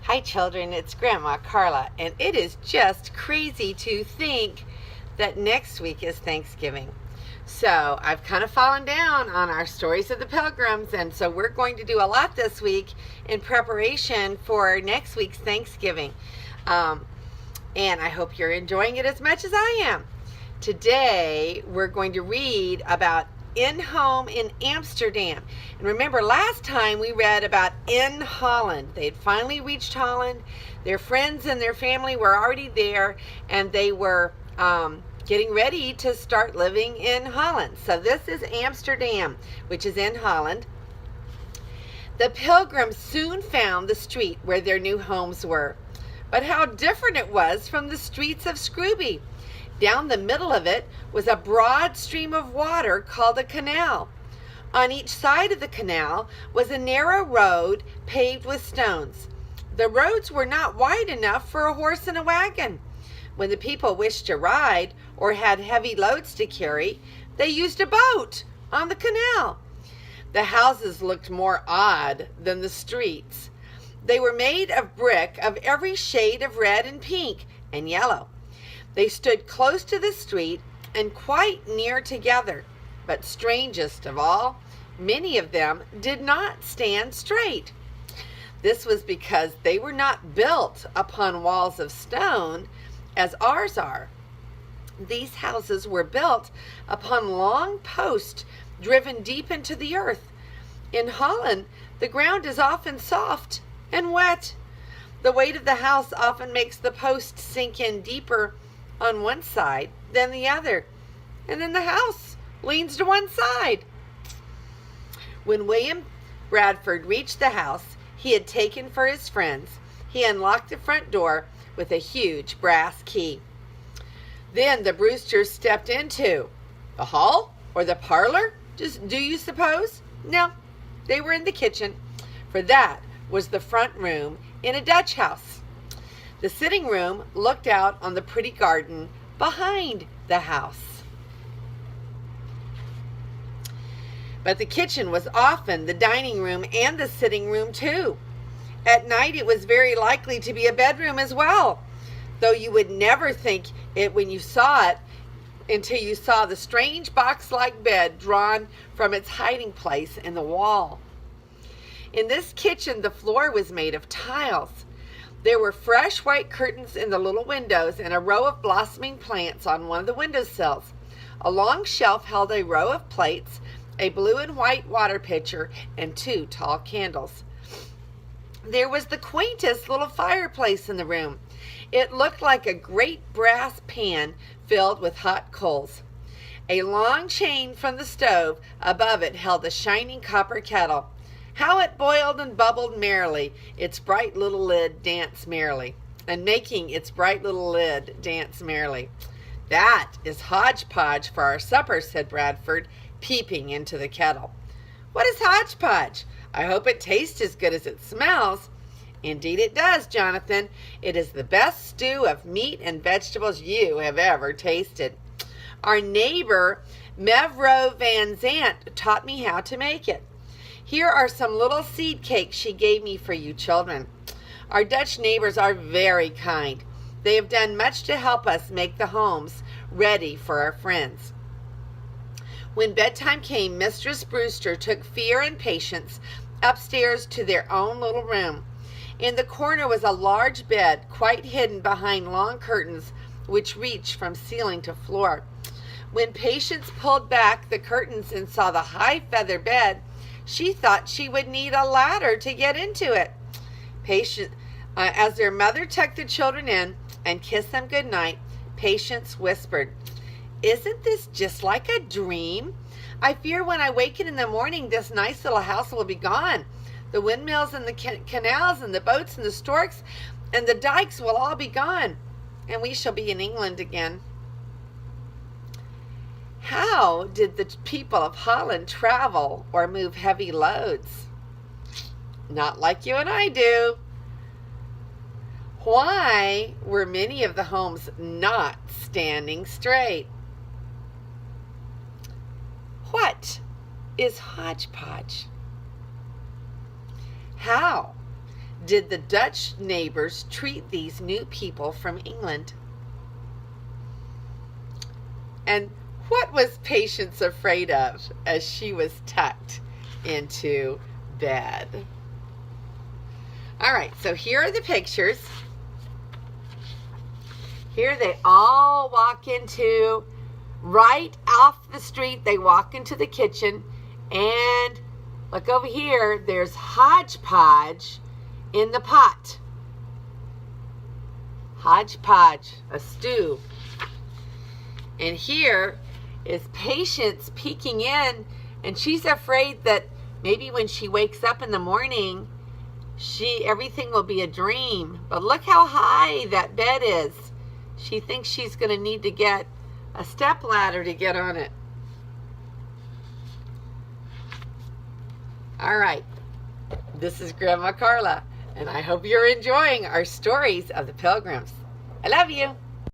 Hi children, it's Grandma Carla, and it is just crazy to think that next week is Thanksgiving. So I've kind of fallen down on our stories of the pilgrims, and so we're going to do a lot this week in preparation for next week's Thanksgiving. And I hope you're enjoying it as much as I am. Today we're going to read about in home in Amsterdam. And remember, last time we read about in Holland. They had finally reached Holland. Their friends and their family were already there, and they were getting ready to start living in Holland. So this is Amsterdam, which is in Holland. The pilgrims soon found the street where their new homes were. But how different it was from the streets of Scrooby. Down the middle of it was a broad stream of water called a canal. On each side of the canal was a narrow road paved with stones. The roads were not wide enough for a horse and a wagon. When the people wished to ride or had heavy loads to carry, they used a boat on the canal. The houses looked more odd than the streets. They were made of brick of every shade of red and pink and yellow. They stood close to the street and quite near together. But strangest of all, many of them did not stand straight. This was because they were not built upon walls of stone as ours are. These houses were built upon long posts driven deep into the earth. In Holland, the ground is often soft and wet. The weight of the house often makes the posts sink in deeper on one side than the other, and then the house leans to one side. When William Bradford reached the house he had taken for his friends, he unlocked the front door with a huge brass key. Then the Brewsters stepped into the hall or the parlor, do you suppose? No, they were in the kitchen, for that was the front room in a Dutch house. The sitting room looked out on the pretty garden behind the house. But the kitchen was often the dining room and the sitting room too. At night it was very likely to be a bedroom as well, though you would never think it when you saw it until you saw the strange box-like bed drawn from its hiding place in the wall. In this kitchen the floor was made of tiles. There were fresh white curtains in the little windows and a row of blossoming plants on one of the windowsills. A long shelf held a row of plates, a blue and white water pitcher, and 2 tall candles. There was the quaintest little fireplace in the room. It looked like a great brass pan filled with hot coals. A long chain from the stove above it held a shining copper kettle. How it boiled and bubbled merrily, its bright little lid danced merrily, and making its bright little lid dance merrily. That is hodgepodge for our supper, said Bradford, peeping into the kettle. What is hodgepodge? I hope it tastes as good as it smells. Indeed it does, Jonathan. It is the best stew of meat and vegetables you have ever tasted. Our neighbor, Mevrouw Van Zant, taught me how to make it. Here are some little seed cakes she gave me for you children. Our Dutch neighbors are very kind. They have done much to help us make the homes ready for our friends. When bedtime came, Mistress Brewster took Fear and Patience upstairs to their own little room. In the corner was a large bed, quite hidden behind long curtains which reached from ceiling to floor. When Patience pulled back the curtains and saw the high feather bed, she thought she would need a ladder to get into it. As their mother tucked the children in and kissed them good night, Patience whispered, "Isn't this just like a dream? I fear when I waken in the morning this nice little house will be gone. The windmills and the canals and the boats and the storks and the dikes will all be gone, and we shall be in England again." How did the people of Holland travel or move heavy loads? Not like you and I do. Why were many of the homes not standing straight? What is hodgepodge? How did the Dutch neighbors treat these new people from England? And what was Patience afraid of as she was tucked into bed? All right, so here are the pictures. Here they all walk into, right off the street, they walk into the kitchen, and look over here, there's hodgepodge in the pot. Hodgepodge, a stew. And here is Patience peeking in, and she's afraid that maybe when she wakes up in the morning, everything will be a dream. But look how high that bed is. She thinks she's going to need to get a step ladder to get on it. All right, this is Grandma Carla, and I hope you're enjoying our stories of the Pilgrims. I love you.